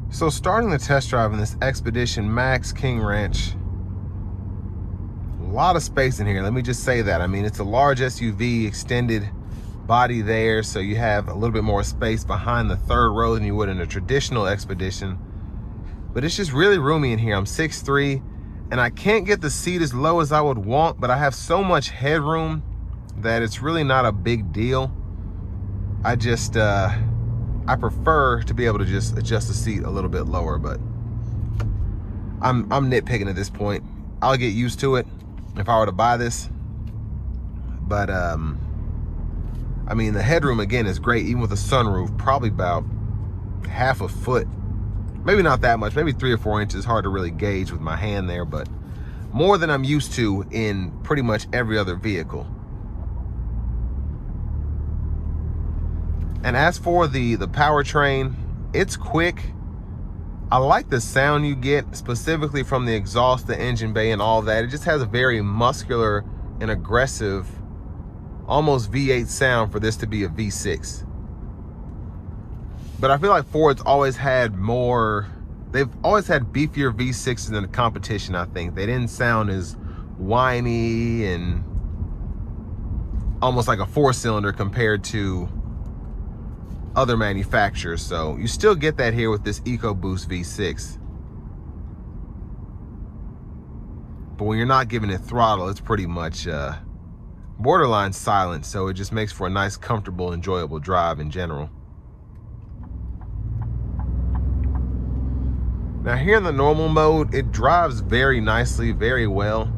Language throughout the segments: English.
So starting the test drive in this Expedition Max King Ranch, a lot of space in here. Let me just say that. I mean, it's a large SUV, extended body there, so you have a little bit more space behind the third row than you would in a traditional Expedition. But it's just really roomy in here. I'm 6'3", and I can't get the seat as low as I would want, but I have so much headroom that it's really not a big deal. I just, I prefer to be able to just adjust the seat a little bit lower, but I'm nitpicking at this point. I'll get used to it if I were to buy this. But I mean, the headroom again is great, even with a sunroof, probably about half a foot. Maybe not that much, maybe 3 or 4 inches. Hard to really gauge with my hand there, but more than I'm used to in pretty much every other vehicle. And as for the powertrain, it's quick. I like the sound you get specifically from the exhaust, the engine bay, and all that. It just has a very muscular and aggressive, almost V8 sound for this to be a V6. But I feel like Ford's always had more, they've always had beefier V6s in the competition, I think. They didn't sound as whiny and almost like a 4-cylinder compared to other manufacturers. So you still get that here with this EcoBoost V6. But when you're not giving it throttle, it's pretty much borderline silent. So it just makes for a nice, comfortable, enjoyable drive in general. Now here in the normal mode, it drives very nicely, very well.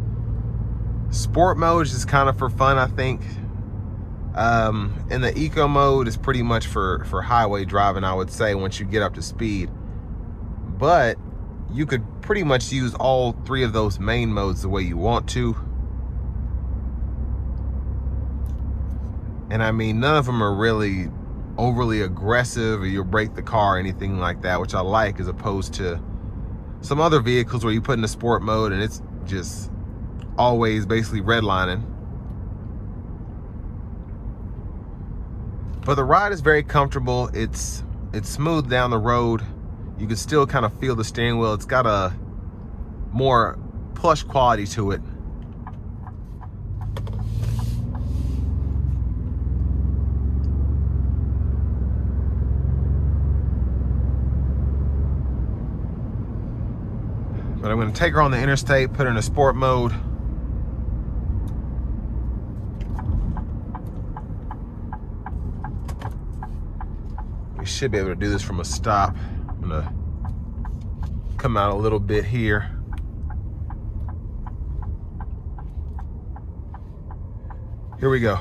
Sport mode is just kind of for fun, I think. And the eco mode is pretty much for highway driving, I would say, once you get up to speed. But you could pretty much use all 3 of those main modes the way you want to. And I mean, none of them are really overly aggressive or you'll break the car or anything like that, which I like, as opposed to some other vehicles where you put in the sport mode and it's just always basically redlining. But the ride is very comfortable. It's smooth down the road. You can still kind of feel the steering wheel. It's got a more plush quality to it. But I'm going to take her on the interstate, put her in a sport mode. We should be able to do this from a stop. I'm going to come out a little bit here. Here we go.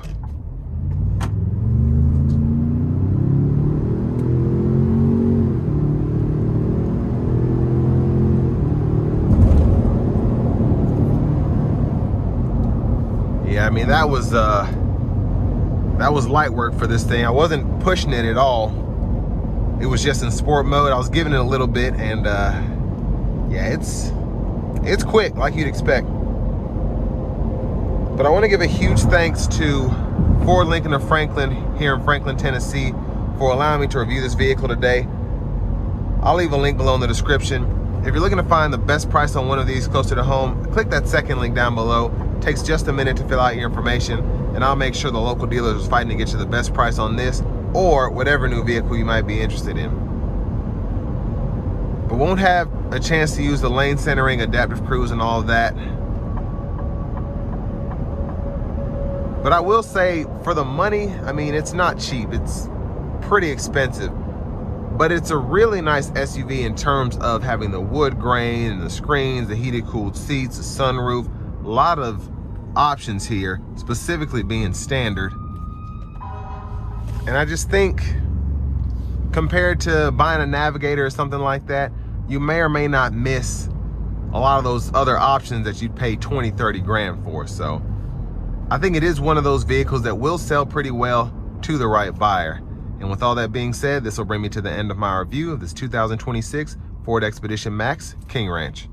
Yeah, I mean, that was light work for this thing. I wasn't pushing it at all. It was just in sport mode. I was giving it a little bit, and yeah, it's quick, like you'd expect. But I want to give a huge thanks to Ford Lincoln of Franklin here in Franklin, Tennessee, for allowing me to review this vehicle today. I'll leave a link below in the description. If you're looking to find the best price on one of these closer to home, click that second link down below. It takes just a minute to fill out your information, and I'll make sure the local dealers are fighting to get you the best price on this or whatever new vehicle you might be interested in. But won't have a chance to use the lane centering, adaptive cruise, and all of that. But I will say, for the money, I mean, it's not cheap. It's pretty expensive. But it's a really nice SUV in terms of having the wood grain and the screens, the heated cooled seats, the sunroof. A lot of options here, specifically being standard. And I just think, compared to buying a Navigator or something like that, you may or may not miss a lot of those other options that you'd pay 20, 30 grand for. So I think it is one of those vehicles that will sell pretty well to the right buyer. And with all that being said, this will bring me to the end of my review of this 2026 Ford Expedition Max King Ranch.